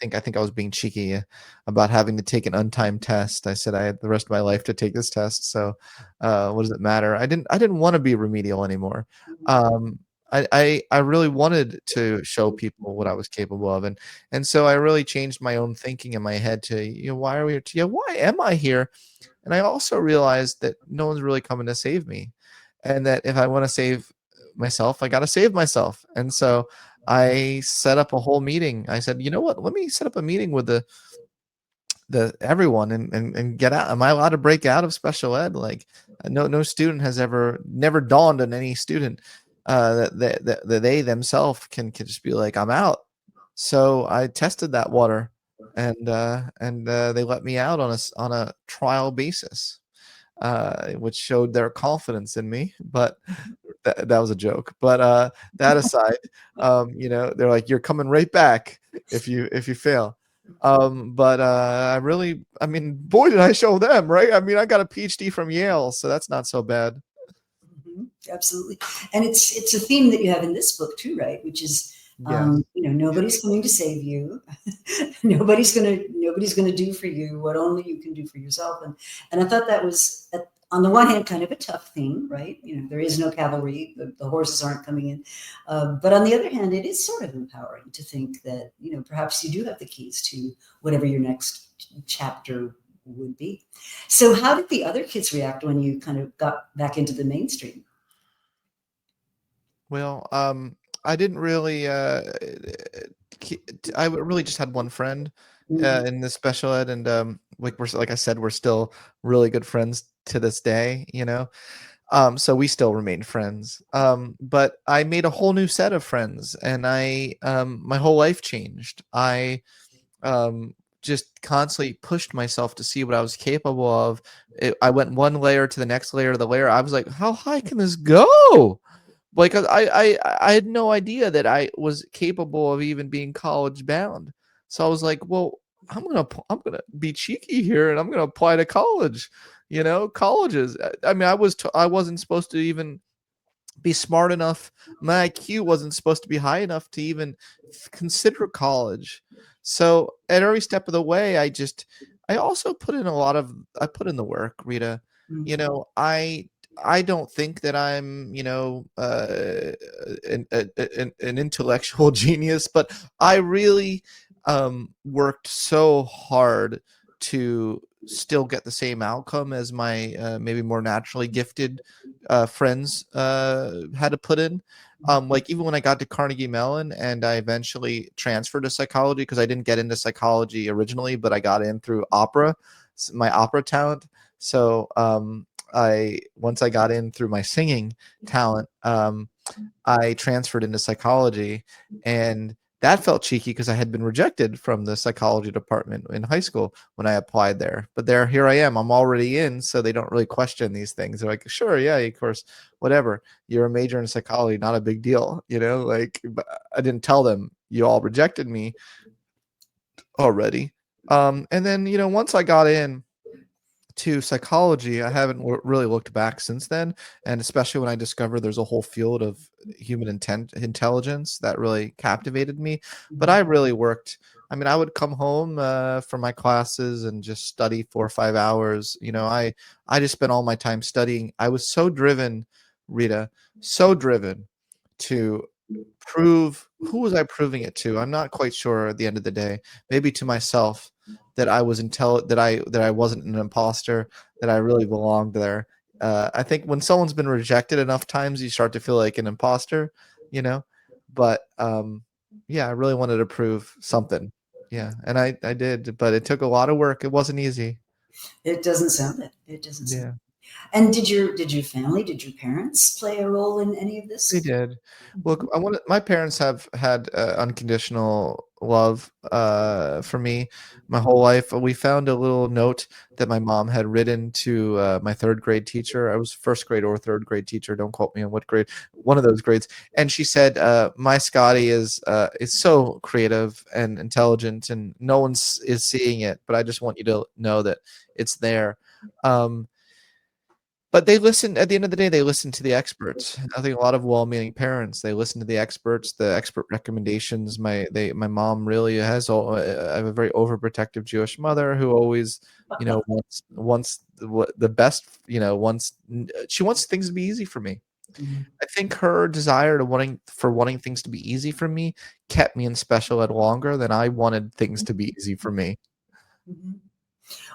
think I was being cheeky about having to take an untimed test. I said I had the rest of my life to take this test, so what does it matter? I didn't want to be remedial anymore. Um, I really wanted to show people what I was capable of, and so I really changed my own thinking in my head to, why are we here? Why am I here? And I also realized that no one's really coming to save me, and that if I want to save myself, I got to save myself. And so I set up a whole meeting. I said, you know what? Let me set up a meeting with the everyone and get out. Am I allowed to break out of special ed? Like, no student has never dawned on any student that they themselves can just be like, I'm out. So I tested that water, and they let me out on on a trial basis, which showed their confidence in me. But that was a joke. But that aside, they're like, "You're coming right back if you fail." But I mean, boy, did I show them, right? I mean, I got a PhD from Yale, so that's not so bad. Absolutely. And it's a theme that you have in this book too, right? Which is, Yeah. nobody's coming to save you. Nobody's gonna do for you what only you can do for yourself. And I thought that was, on the one hand, kind of a tough theme, right? There is no cavalry, the horses aren't coming in. But on the other hand, it is sort of empowering to think that, perhaps you do have the keys to whatever your next chapter would be. So how did the other kids react when you kind of got back into the mainstream? Well, I didn't really. I really just had one friend Mhm. in this special ed, and like I said, we're still really good friends to this day. So we still remain friends. But I made a whole new set of friends, and my whole life changed. I just constantly pushed myself to see what I was capable of. I went one layer to the next layer to the layer. I was like, how high can this go? Like I had no idea that I was capable of even being college bound. So I was like, well, I'm gonna be cheeky here, and I'm gonna apply to college. Colleges. I mean, I wasn't supposed to even be smart enough. My IQ wasn't supposed to be high enough to even consider college. So at every step of the way, I also put in I put in the work, Rita. You Mhm. know, I don't think that I'm, an intellectual genius, but I really worked so hard to still get the same outcome as my maybe more naturally gifted friends had to put in. Like even when I got to Carnegie Mellon and I eventually transferred to psychology because I didn't get into psychology originally, but I got in through opera, my opera talent. So I once I got in through my singing talent, I transferred into psychology, and that felt cheeky because I had been rejected from the psychology department in high school when I applied there. But here I am. I'm already in, so they don't really question these things. They're like, sure, yeah, of course, whatever. You're a major in psychology, not a big deal, Like, but I didn't tell them you all rejected me already. And then once I got in to psychology, I haven't really looked back since then, and especially when I discovered there's a whole field of human intelligence that really captivated me. But I Mhm. really worked. I mean, I would come home from my classes and just study 4 or 5 hours. I just spent all my time studying. I was so driven, Rita, so driven to prove. Who was I proving it to? I'm not quite sure at the end of the day. Maybe to myself that I was that I wasn't an imposter, that I really belonged there. I think when someone's been rejected enough times, you start to feel like an imposter, you know. But yeah, I really wanted to prove something. Yeah, and I did, but it took a lot of work. It wasn't easy. It doesn't sound it. It doesn't sound. Yeah. And did your family, did your parents play a role in any of They this? did. Look, Mhm. my parents have had unconditional love for me my whole life. We found a little note that my mom had written to my third grade teacher. I was first grade or third grade teacher. Don't quote me on what grade, one of those grades. And she said, "My Scotty is so creative and intelligent, and no one's is seeing it. But I just want you to know that it's there." Um, but they listen at the end of the day, they listen to the experts. I think a lot of well-meaning parents, they listen to the experts, the expert recommendations. My mom really I have a very overprotective Jewish mother who always, wants the best, she wants things to be easy for me. Mhm. I think her desire to wanting things to be easy for me kept me in special ed longer than I wanted things to be easy for me. Mhm.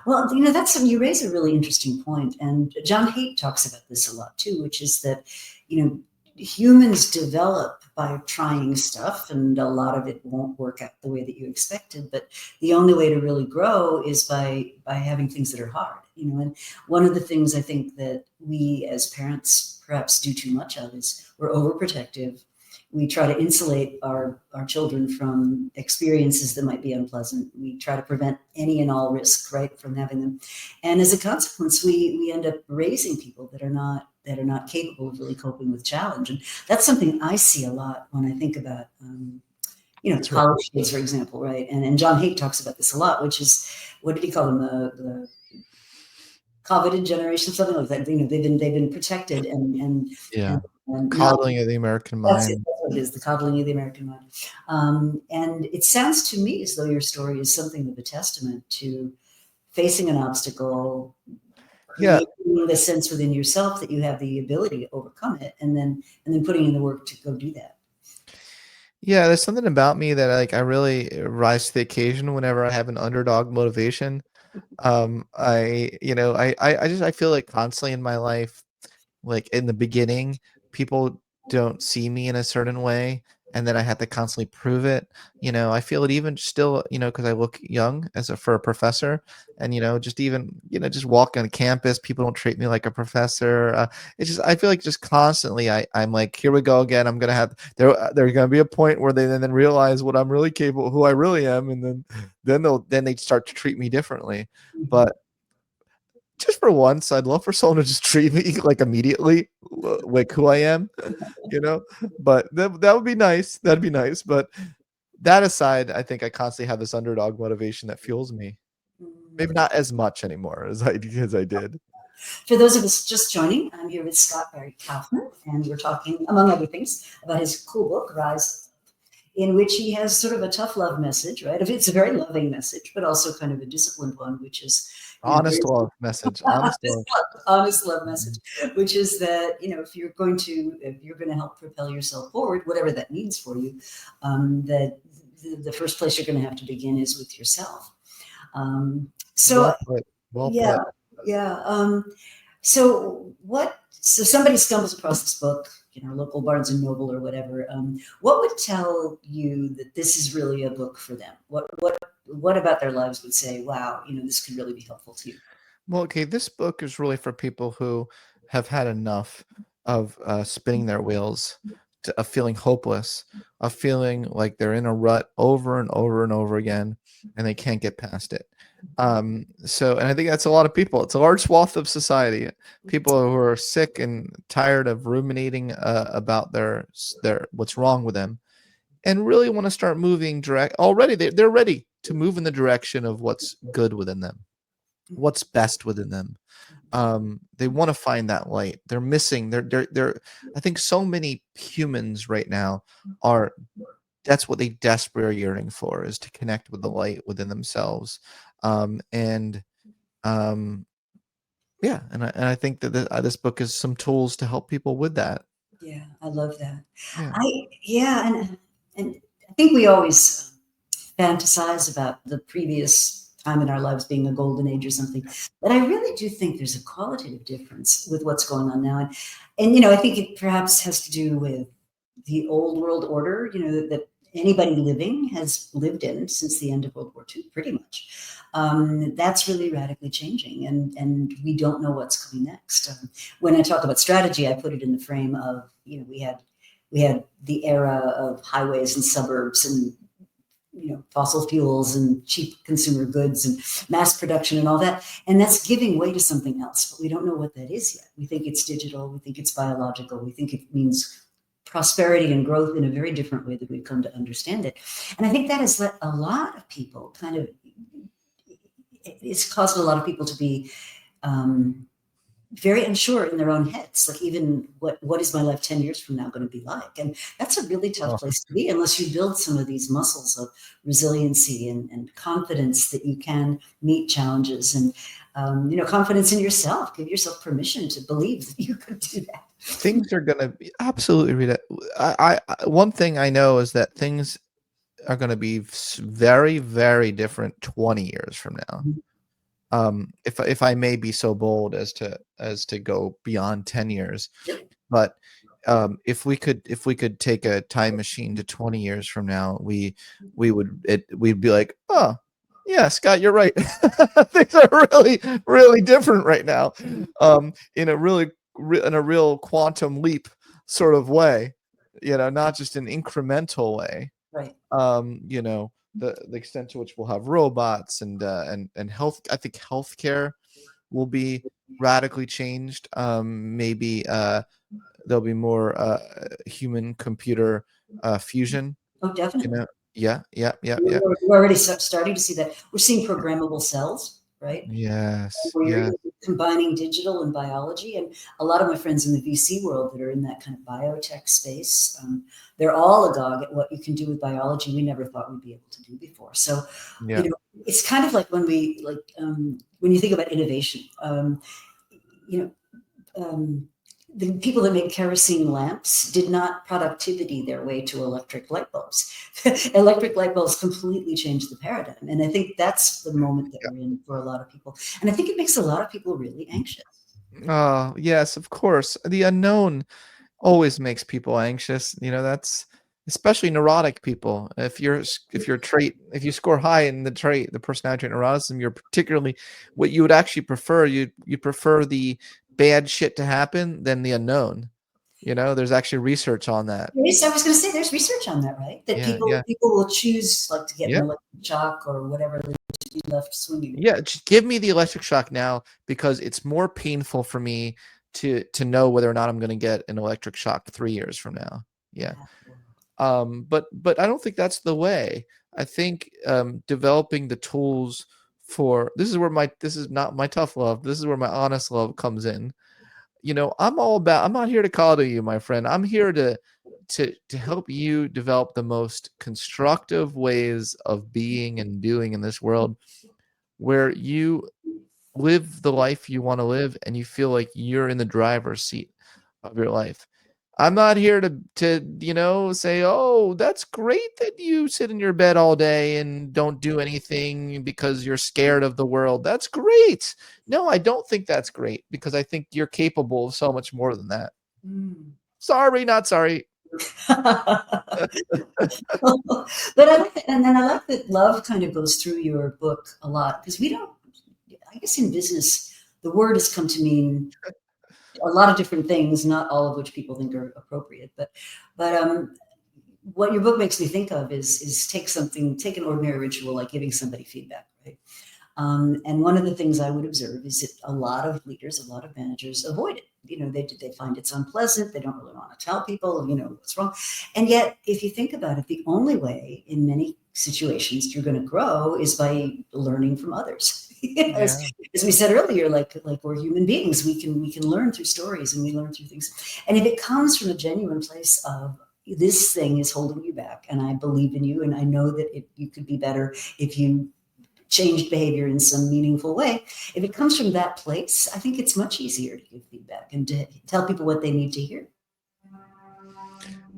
Well, that's you raise a really interesting point, and John Haidt talks about this a lot too, which is that you know humans develop by trying stuff, and a lot of it won't work out the way that you expected. But the only way to really grow is by having things that are hard. And one of the things I think that we as parents perhaps do too much of is we're overprotective. We try to insulate our children from experiences that might be unpleasant. We try to prevent any and all risk, right, from having them. And as a consequence, we end up raising people that are not capable of really coping with challenge. And that's something I see a lot when I think about the That's right. college kids, for example, right? And John Haidt talks about this a lot, which is, what did he call them? The coveted generation, something like that. They've been protected Yeah. and not. Coddling of the American That's it. mind. That's what it is. The coddling of the American mind. And it sounds to me as though your story is something of a testament to facing an obstacle, Yeah. creating the sense within yourself that you have the ability to overcome it, and then putting in the work to go do that. Yeah, there's something about me that I really rise to the occasion whenever I have an underdog motivation. I feel like constantly in my life, like in the beginning, people don't see me in a certain way, and then I have to constantly prove it. I feel it even still, because I look young for a professor, and just even just walking on campus, people don't treat me like a professor. It's just I feel like just constantly I'm like, here we go again. I'm gonna have there's gonna be a point where they then realize what I'm really capable, who I really am, and then they start to treat me differently. Mhm. But just for once, I'd love for someone to just treat me like immediately, like who I am, you know. But that would be nice. That'd be nice. But that aside, I think I constantly have this underdog motivation that fuels me. Maybe not as much anymore as I did. For those of us just joining, I'm here with Scott Barry Kaufman, and we're talking, among other things, about his cool book, Rise, in which he has sort of a tough love message, right? It's a very loving message, but also kind of a disciplined one, which is, Honest there's love message. Honest honest love. honest love message, which is that, if you're going to help propel yourself forward, whatever that means for you, that the first place you're going to have to begin is with yourself. So Well put. Well yeah, put. yeah. So somebody stumbles across this book, local Barnes and Noble or whatever. What would tell you that this is really a book for them? What about their lives would say, wow, this could really be helpful to you? Well, okay, this book is really for people who have had enough of spinning their wheels, of feeling hopeless, of feeling like they're in a rut over and over and over again, and they can't get past it. And I think that's a lot of people. It's a large swath of society, people who are sick and tired of ruminating about their what's wrong with them, and really want to start moving direct. Already, they're ready to move in the direction of what's good within them, what's best within them. They want to find that light. They're missing. They're I think so many humans right now are that's what they desperately are yearning for, is to connect with the light within themselves. And um yeah, and I think that this book is some tools to help people with that. Yeah, I love that. Yeah. And I think we always fantasize about the previous time in our lives being a golden age or something. But I really do think there's a qualitative difference with what's going on now. And I think it perhaps has to do with the old world order, that anybody living has lived in since the end of World War II, pretty much. That's really radically changing, and we don't know what's coming next. When I talk about strategy, I put it in the frame of, we had the era of highways and suburbs and fossil fuels and cheap consumer goods and mass production and all that. And that's giving way to something else, but we don't know what that is yet. We think it's digital. We think it's biological. We think it means prosperity and growth in a very different way that we've come to understand it. And I think that has let a lot of people it's caused a lot of people to be very unsure in their own heads. Like, even what is my life 10 years from now going to be like? And that's a really tough Oh, place to be unless you build some of these muscles of resiliency and confidence that you can meet challenges, and confidence in yourself. Give yourself permission to believe that you could do that. things are gonna be absolutely, Rita. One thing I know is that things are gonna be very, very different 20 years from now. If I may be so bold as to go beyond 10 years. But if we could take a time machine to 20 years from now, we'd be like, oh yeah, Scott, you're right. Things are really, really different right now. In a real quantum leap sort of way. not just an incremental way. Right. The extent to which we'll have robots and health. I think healthcare will be radically changed. Maybe there'll be more human computer fusion. Oh, definitely. Yeah. We're already starting to see that. We're seeing programmable cells, right? Yes. Where Yeah. you're combining digital and biology. And a lot of my friends in the VC world that are in that kind of biotech space, they're all agog at what you can do with biology we never thought we'd be able to do before. So, Yeah. it's kind of like when you think about innovation, you know, the people that made kerosene lamps did not productivity their way to electric light bulbs. Electric light bulbs completely changed the paradigm. And I think that's the moment that we're in for a lot of people. And I think it makes a lot of people really anxious. Oh, yes, of course. The unknown always makes people anxious. That's especially neurotic people. If you score high in the trait, the personality trait neuroticism, you're particularly what you would actually prefer. You prefer the bad shit to happen than the unknown. There's actually research on that. Yes, I was going to say there's research on that, right? That Yeah, people yeah, will choose like to get an yeah, electric shock or whatever than to be left swinging. yeah. Just give me the electric shock now because it's more painful for me to know whether or not I'm going to get an electric shock 3 years from now. Yeah. But I don't think that's the way. I think developing the tools for this is not my tough love. This is where my honest love comes in. I'm not here to coddle you, my friend. I'm here to help you develop the most constructive ways of being and doing in this world where you live the life you want to live and you feel like you're in the driver's seat of your life. I'm not here to say, "Oh, that's great that you sit in your bed all day and don't do anything because you're scared of the world. That's great." No, I don't think that's great because I think you're capable of so much more than that. Sorry, not sorry. But I like that, and then I like that love kind of goes through your book a lot because we don't. I guess in business, the word has come to mean a lot of different things, not all of which people think are appropriate. But what your book makes me think of is take an ordinary ritual like giving somebody feedback, right? And one of the things I would observe is that a lot of leaders, a lot of managers avoid it. They find it's unpleasant. They don't really want to tell people, what's wrong. And yet, if you think about it, the only way in many situations you're going to grow is by learning from others. As we said earlier, like we're human beings, we can learn through stories and we learn through things. And if it comes from a genuine place of this thing is holding you back, and I believe in you, and I know that you could be better if you changed behavior in some meaningful way. If it comes from that place, I think it's much easier to give feedback and to tell people what they need to hear.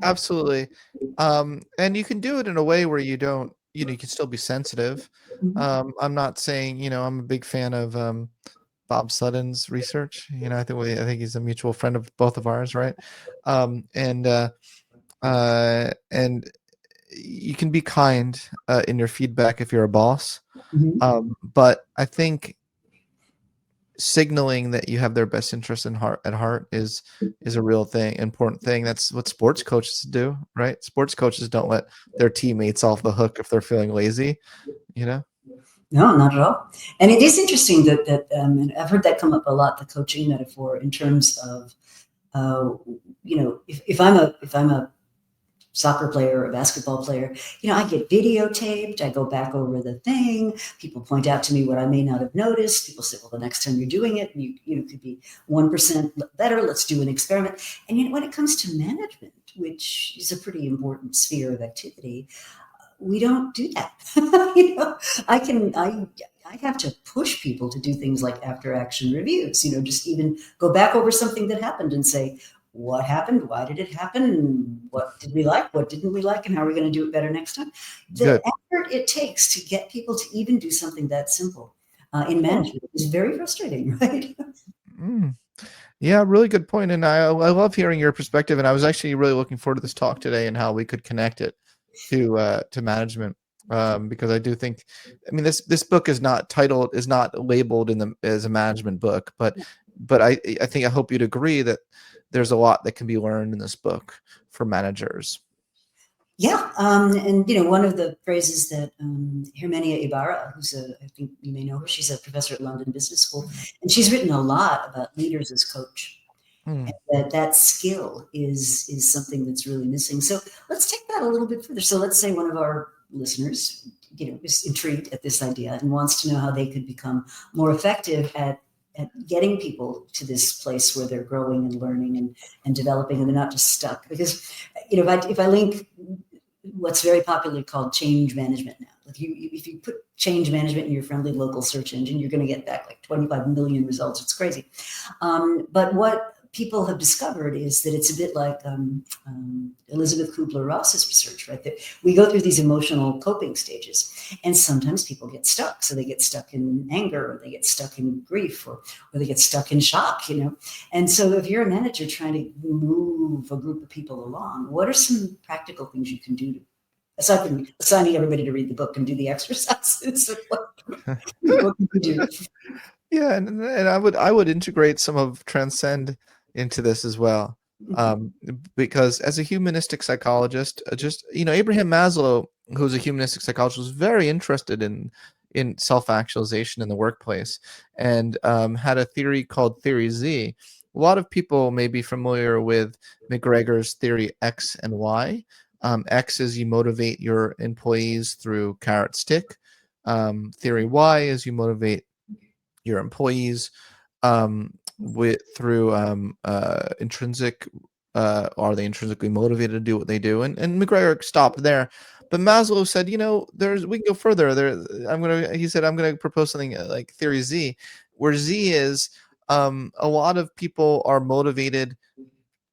Absolutely. And you can do it in a way where you don't, you can still be sensitive. I'm not saying, I'm a big fan of Bob Sutton's research. I think he's a mutual friend of both of ours, right? And you can be kind in your feedback if you're a boss. But I think signaling that you have their best interest at heart is a real important thing. That's what sports coaches do, right? Sports coaches don't let their teammates off the hook if they're feeling lazy, No, not at all. And it is interesting that and I've heard that come up a lot, the coaching metaphor in terms of, if I'm a soccer player or a basketball player, I get videotaped. I go back over the thing. People point out to me what I may not have noticed. People say, well, the next time you're doing it, you could be 1% better. Let's do an experiment. And when it comes to management, which is a pretty important sphere of activity, we don't do that. I have to push people to do things like after action reviews, just even go back over something that happened and say, what happened? Why did it happen? What did we like? What didn't we like? And how are we going to do it better next time? The effort it takes to get people to even do something that simple in management is very frustrating, right? Yeah, really good point. And I love hearing your perspective. And I was actually really looking forward to this talk today and how we could connect it to management. Because I do think, this book is not labeled as a management book, but But I hope you'd agree that there's a lot that can be learned in this book for managers. Yeah, and one of the phrases that Hermenia Ibarra, I think you may know her, she's a professor at London Business School, and she's written a lot about leaders as coach. Hmm. And that skill is something that's really missing. So let's take that a little bit further. So let's say one of our listeners, is intrigued at this idea and wants to know how they could become more effective at getting people to this place where they're growing and learning and developing, and they're not just stuck. Because if I link what's very popularly called change management now, if you put change management in your friendly local search engine, you're going to get back like 25 million results. It's crazy. But what people have discovered is that it's a bit like Elizabeth Kubler-Ross's research, right? That we go through these emotional coping stages, and sometimes people get stuck. So they get stuck in anger, or they get stuck in grief, or they get stuck in shock, And so if you're a manager trying to move a group of people along, what are some practical things you can do aside from assigning everybody to read the book and do the exercises? What can you do? Yeah, and I would integrate some of Transcend into this as well, because as a humanistic psychologist, Abraham Maslow, who's a humanistic psychologist, was very interested in self-actualization in the workplace, and had a theory called Theory Z. A lot of people may be familiar with McGregor's theory X and Y. X is you motivate your employees through carrot stick. Theory Y is you motivate your employees through intrinsic, are they intrinsically motivated to do what they do? And McGregor stopped there, but Maslow said, we can go further. He said, I'm gonna propose something like Theory Z, where Z is a lot of people are motivated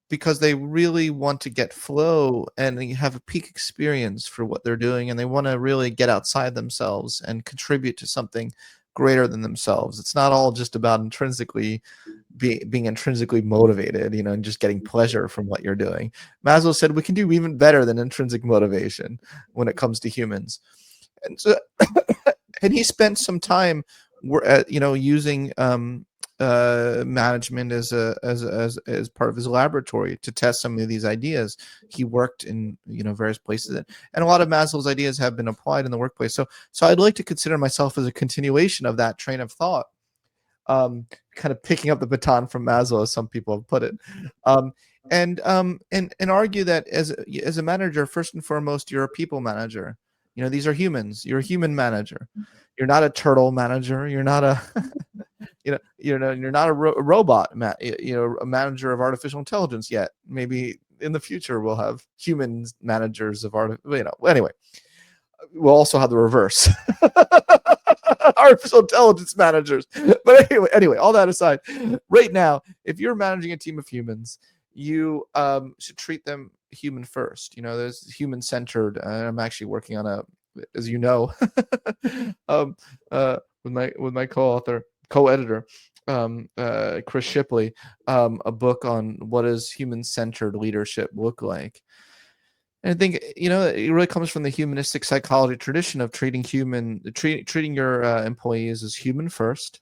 because they really want to get flow and they have a peak experience for what they're doing, and they want to really get outside themselves and contribute to something greater than themselves. It's not all just about being intrinsically motivated, and just getting pleasure from what you're doing. Maslow said we can do even better than intrinsic motivation when it comes to humans. And so and he spent some time using management as part of his laboratory to test some of these ideas. He worked in various places, and a lot of Maslow's ideas have been applied in the workplace. So I'd like to consider myself as a continuation of that train of thought, kind of picking up the baton from Maslow, as some people have put it, and argue that as a manager, first and foremost, you're a people manager. These are humans. You're a human manager. You're not a turtle manager. You're not a you're not a robot, a manager of artificial intelligence yet. Maybe in the future we'll have human managers of anyway, we'll also have the reverse. Artificial intelligence managers. But anyway, all that aside, right now, if you're managing a team of humans, you should treat them human first. There's human-centered. I'm actually working on as you know, with my co-editor, Chris Shipley, a book on what does human-centered leadership look like. And I think it really comes from the humanistic psychology tradition of treating your employees as human first,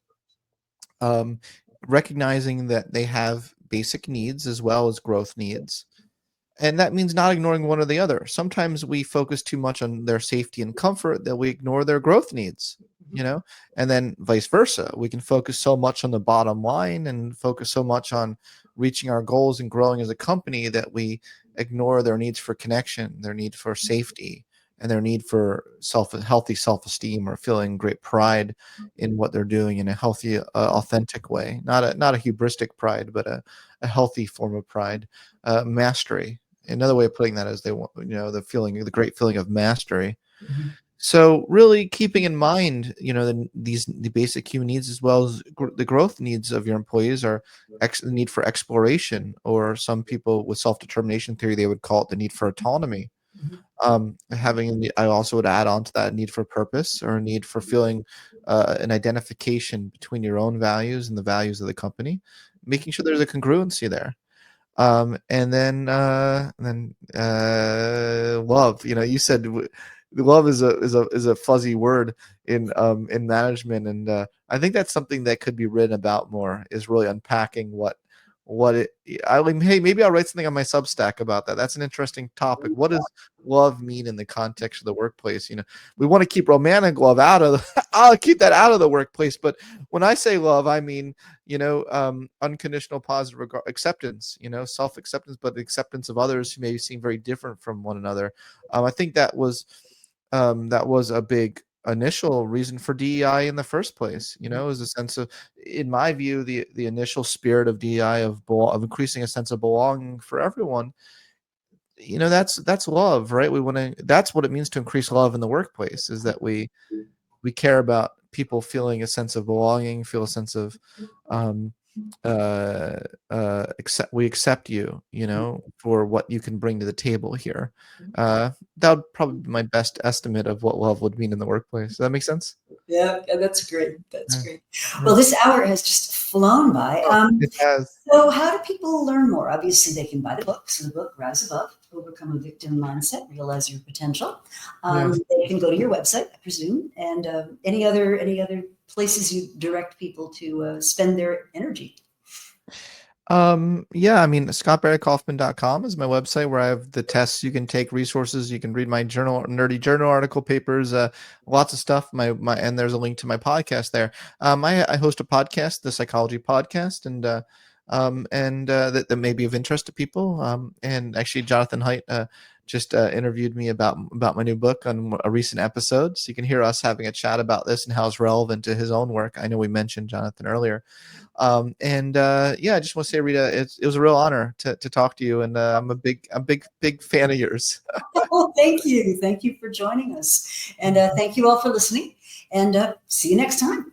recognizing that they have basic needs as well as growth needs. And that means not ignoring one or the other. Sometimes we focus too much on their safety and comfort that we ignore their growth needs, and then vice versa. We can focus so much on the bottom line and focus so much on reaching our goals and growing as a company that we ignore their needs for connection, their need for safety, and their need for healthy self-esteem, or feeling great pride in what they're doing in a healthy, authentic way. Not a hubristic pride, but a healthy form of pride. Mastery. Another way of putting that is they want, the great feeling of mastery. Mm-hmm. So really keeping in mind, the basic human needs, as well as the growth needs of your employees, are the need for exploration, or some people with self-determination theory, they would call it the need for autonomy. I also would add on to that need for purpose, or a need for feeling an identification between your own values and the values of the company, making sure there's a congruency there. And then love. You said love is a fuzzy word in management, and I think that's something that could be written about more, is really unpacking what it. I mean, hey, maybe I'll write something on my Substack about that. That's an interesting topic. What does love mean in the context of the workplace? We want to keep romantic love out of I'll keep that out of the workplace, but when I say love, I mean, unconditional positive acceptance, self-acceptance, but acceptance of others who may seem very different from one another. I think that was a big initial reason for DEI in the first place. Is a sense of, in my view, the initial spirit of DEI of increasing a sense of belonging for everyone. That's love, right? That's what it means to increase love in the workplace, is that we care about people feeling a sense of belonging, feel a sense of um, we accept you, for what you can bring to the table here. That would probably be my best estimate of what love would mean in the workplace. Does that make sense? Yeah, that's great. That's Yeah, great. yeah. Well, this hour has just flown by. Oh, it has. So, how do people learn more? Obviously, they can buy the book. So, the book Rise Above, Overcome a Victim Mindset, Realize Your Potential. Yeah. They can go to your website, I presume, and any other places you direct people to spend their energy. Yeah, I mean, scottbarrykaufman.com is my website, where I have the tests you can take, resources. You can read my nerdy journal article papers, lots of stuff. And there's a link to my podcast there. I host a podcast, the Psychology Podcast, and that may be of interest to people. And actually, Jonathan Haidt just interviewed me about my new book on a recent episode, so you can hear us having a chat about this and how it's relevant to his own work. I know we mentioned Jonathan earlier. And yeah, I just want to say, Rita, it was a real honor to talk to you, and I'm a big fan of yours. Oh, thank you. Thank you for joining us. And thank you all for listening. And see you next time.